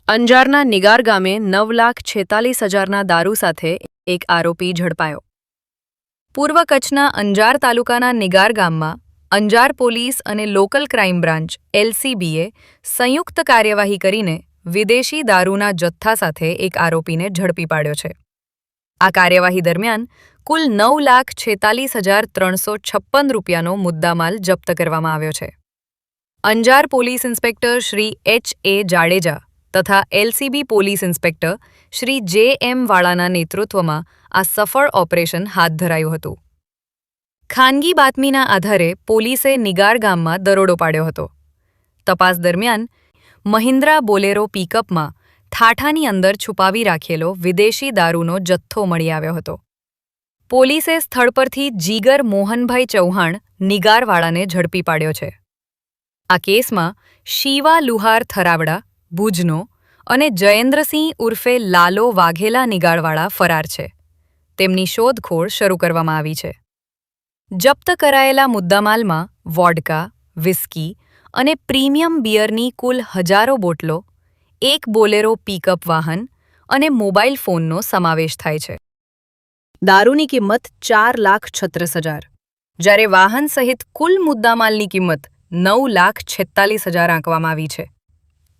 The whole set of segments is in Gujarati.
અંજારના નિગાર ગામે 9,46,000ના દારૂ સાથે એક આરોપી ઝડપાયો. પૂર્વ કચ્છના અંજાર તાલુકાના નિગાર ગામમાં અંજાર પોલીસ અને લોકલ ક્રાઇમ બ્રાન્ચ એલસીબીએ સંયુક્ત કાર્યવાહી કરીને વિદેશી દારૂના જથ્થા સાથે એક આરોપીને ઝડપી પાડ્યો છે. આ કાર્યવાહી દરમિયાન કુલ 9,46,356 રૂપિયાનો મુદ્દામાલ જપ્ત કરવામાં આવ્યો છે. Anjar police inspector Shri H A. Jadeja તથા LCB police inspector Shri J M. વાળાના નેતૃત્વમાં આ સફળ ઓપરેશન હાથ ધરાયું હતું. ખાનગી બાતમીના આધારે પોલીસે નિગાર ગામમાં દરોડો પાડ્યો હતો. તપાસ દરમિયાન મહિન્દ્રા બોલેરો પિકઅપમાં થાઠાની અંદર છુપાવી રાખેલો વિદેશી દારૂનો જથ્થો મળી આવ્યો હતો. પોલીસે સ્થળ પરથી જીગર મોહનભાઈ ચૌહાણ નિગારવાળાને ઝડપી પાડ્યો છે. આ કેસમાં શિવા લુહાર થરાવડા ભુજનો અને જયેન્દ્રસિંહ ઉર્ફે લાલો વાઘેલા નિગાળવાળા ફરાર છે. તેમની શોધખોળ શરૂ કરવામાં આવી છે. જપ્ત કરાયેલા મુદ્દામાલમાં વોડકા, વિસ્કી અને પ્રીમિયમ બિયરની કુલ હજારો બોટલો, એક બોલેરો પિકઅપ વાહન અને મોબાઈલ ફોનનો સમાવેશ થાય છે. દારૂની કિંમત 4,36,000, જ્યારે વાહન સહિત કુલ મુદ્દામાલની કિંમત 9,46,000 આંકવામાં આવી છે.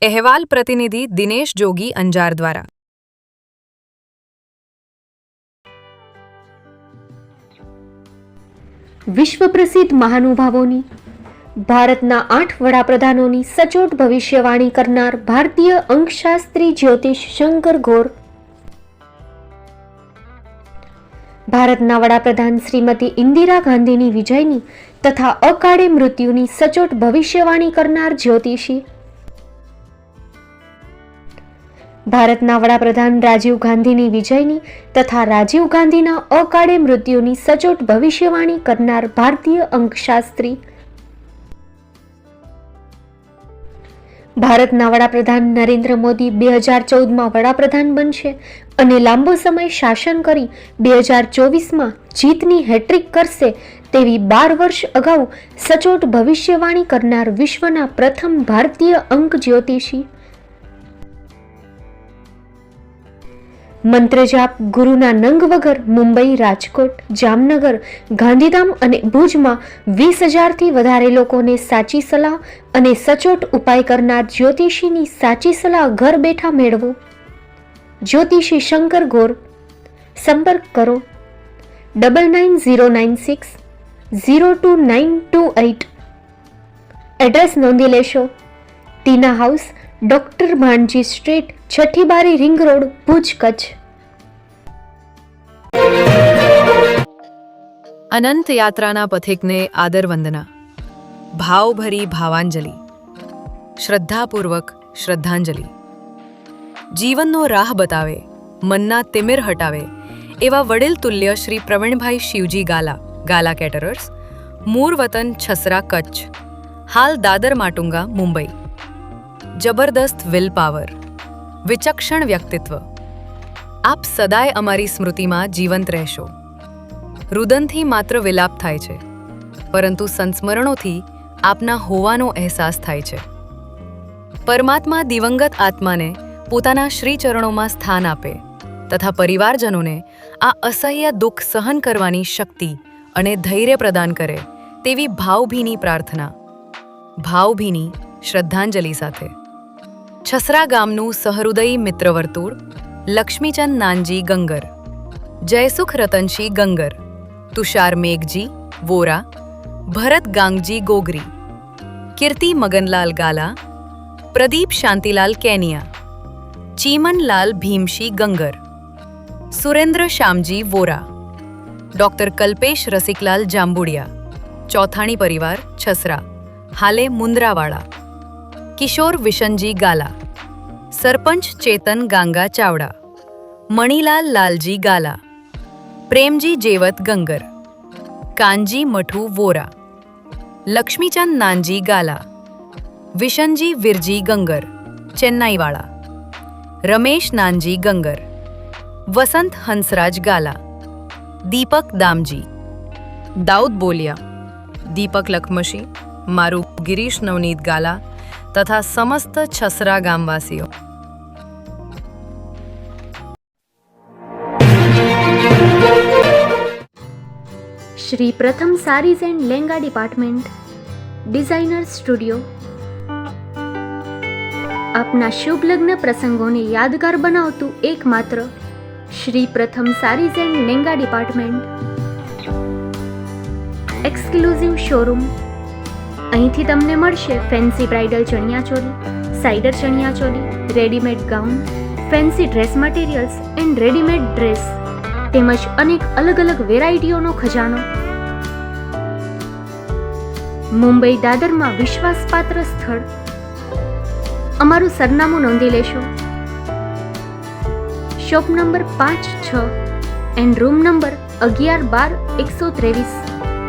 અહેવાલ પ્રતિનિધિ દિનેશ જોગી અંજાર દ્વારા. વિશ્વ પ્રસિદ્ધ મહાનુભાવોની, ભારતના 8 વડાપ્રધાનોની સચોટ ભવિષ્યવાણી કરનાર ભારતીય અંકશાસ્ત્રી જ્યોતિષ શંકર ગોર, ભારતના વડાપ્રધાન શ્રીમતી ઇન્દિરા ગાંધીની વિજયની તથા અકાળે મૃત્યુની સચોટ ભવિષ્યવાણી કરનાર જ્યોતિષી, ભારતના વડાપ્રધાન રાજીવ ગાંધીની વિજયની તથા રાજીવ ગાંધીના અકાળે મૃત્યુની સચોટ ભવિષ્યવાણી કરનાર ભારતીય અંકશાસ્ત્રી, ભારતના વડાપ્રધાન નરેન્દ્ર મોદી 2014માં વડાપ્રધાન બનશે અને લાંબો સમય શાસન કરી 2024માં જીતની હેટ્રિક કરશે તેવી 12 વર્ષ અગાઉ સચોટ ભવિષ્યવાણી કરનાર વિશ્વના પ્રથમ ભારતીય અંક જ્યોતિષી, મંત્રજાપ ગુરુના નંગ વગર મુંબઈ, રાજકોટ, જામનગર, ગાંધીધામ અને ભુજમાં 20,000થી વધારે લોકોને સાચી સલાહ અને સચોટ ઉપાય કરનાર જ્યોતિષીની સાચી સલાહ ઘર બેઠા મેળવો. જ્યોતિષી શંકર ગોર. સંપર્ક કરો 9909602928. એડ્રેસ નોંધી લેશો. ટીના હાઉસ, ડોક્ટર ભાણજી સ્ટ્રીટ, છઠ્ઠી બારી, રિંગ રોડ, ભુજ, કચ્છ. અનંત યાત્રાના પથિકને આદરવંદના, ભાવભરી ભાવાંજલિ, શ્રદ્ધાપૂર્વક શ્રદ્ધાંજલિ. જીવનનો રાહ બતાવે, મનના તિમિર હટાવે એવા વડીલ તુલ્ય શ્રી પ્રવીણભાઈ શિવજી ગાલા, ગાલા કેટરર્સ, મૂળ વતન છસરા, કચ્છ, હાલ દાદર માટુંગા, મુંબઈ. જબરદસ્ત વિલ પાવર, વિચક્ષણ વ્યક્તિત્વ. આપ સદાય અમારી સ્મૃતિમાં જીવંત રહેશો. રુદનથી માત્ર વિલાપ થાય છે, પરંતુ સંસ્મરણોથી આપના હોવાનો અહેસાસ થાય છે. પરમાત્મા દિવંગત આત્માને પોતાના શ્રીચરણોમાં સ્થાન આપે તથા પરિવારજનોને આ અસહ્ય દુઃખ સહન કરવાની શક્તિ અને ધૈર્ય પ્રદાન કરે તેવી ભાવભીની પ્રાર્થના. ભાવભીની શ્રદ્ધાંજલિ સાથે છસરા ગામનું સહૃદયી મિત્રવર્તુળ લક્ષ્મીચંદ નાનજી ગંગર, જયસુખ રતનશી ગંગર, તુષાર મેઘજી વોરા, ભરત ગાંગજી ગોગરી, કીર્તિ મગનલાલ ગાલા, પ્રદીપ શાંતિલાલ કેનિયા, ચીમનલાલ ભીમશી ગંગર, સુરેન્દ્ર શ્યામજી વોરા, ડોક્ટર કલ્પેશ રસિકલાલ જાંબુડિયા, ચોથાણી પરિવાર, છસરા, હાલે મુંદ્રાવાળા, કિશોર વિશનજી ગાલા, સરપંચ ચેતન ગાંગા ચાવડા, મણિલાલ લાલજી ગાલા, પ્રેમજી જેવત ગંગર, કાનજી મઠુ વોરા, લક્ષ્મીચંદ નાનજી ગાલા, વિશનજી વિરજી ગંગર, ચેન્નાઈવાળા, રમેશ નાનજી ગંગર, વસંત હંસરાજ ગાલા, દીપક દામજી, દાઉદ બોલિયા, દીપક લખમશી, મારું ગિરીશ નવનીત ગાલા તથા સમસ્ત છસરા ગામવાસીઓ. Shri Pratham sarees and langa department, designer studio. આપના શુભ લગ્ન પ્રસંગોને યાદગાર બનાવતું એકમાત્ર Shri Pratham sarees and langa department, exclusive showroom. અહીંથી તમને મળશે ફેન્સી બ્રાઇડલ ચણિયાચોળી, સાઇડર ચણિયાચોળી, readymade gown, fancy dress materials and readymade dress તેમજ અનેક અલગ અલગ વેરાયટીઓનો ખજાનો. મુંબઈ દાદરમાં વિશ્વાસપાત્ર સ્થળ. અમારું સરનામું નોંધી લેશો. Shop number 5-6 and room number 11-12-123,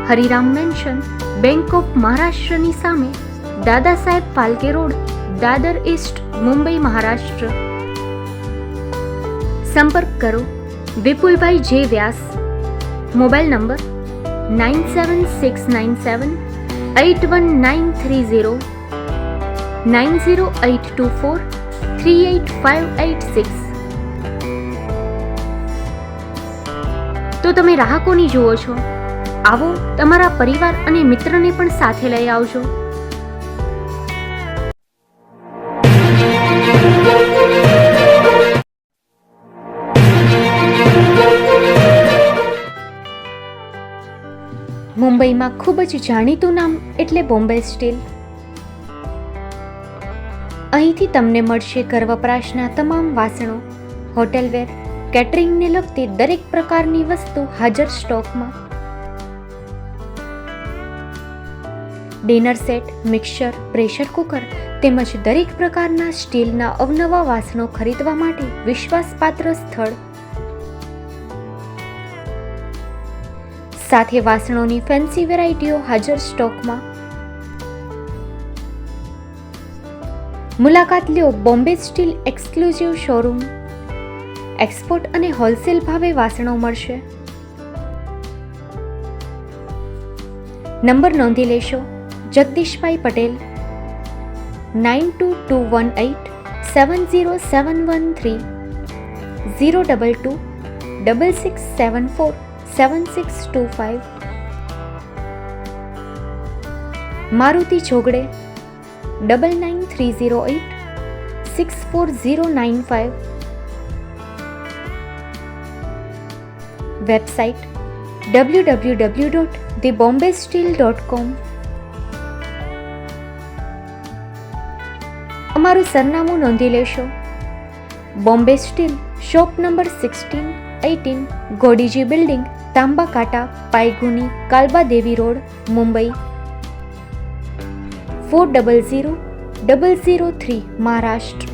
Hariram mansion, bank of મહારાષ્ટ્રની સામે, દાદા સાહેબ ફાલ્કે રોડ, દાદર ઈસ્ટ, મુંબઈ, મહારાષ્ટ્ર. સંપર્ક કરો વિપુલભાઈ જે વ્યાસ. Mobile number 9769781930, 9082438586. તો તમે રાહ કોની જુઓ છો? આવો, તમારા પરિવાર અને મિત્રને પણ સાથે લઈ આવજો. મુંબઈમાં ખૂબ જ જાણીતું નામ એટલે બોમ્બે સ્ટીલ. અહીંથી તમને મળશે ઘર વપરાશના તમામ વાસણો, હોટેલવેર, કેટરિંગને લગતી દરેક પ્રકારની વસ્તુ હાજર સ્ટોકમાં. Dinner set, mixer, pressure cooker તેમજ દરેક પ્રકારના સ્ટીલના અવનવા વાસણો ખરીદવા માટે વિશ્વાસપાત્ર સ્થળ. સાથે વાસણોની ફેન્સી વેરાયટીઓ હાજર સ્ટોકમાં. મુલાકાત લ્યો Bombay steel exclusive showroom. Export અને હોલસેલ ભાવે વાસણો મળશે. નંબર નોંધી લેશો. જગદીશભાઈ પટેલ, 9221870713, 02266747625. મારુતિ જોગડે, 9930864095. Website www.thebombasteel.com. અમારું સરનામું નોંધી લેશો. Bombay steel, shop number 16-18, Godiji building, Tamba Kanta, Paydhuni, Kalba Devi road, Mumbai 400003, Maharashtra.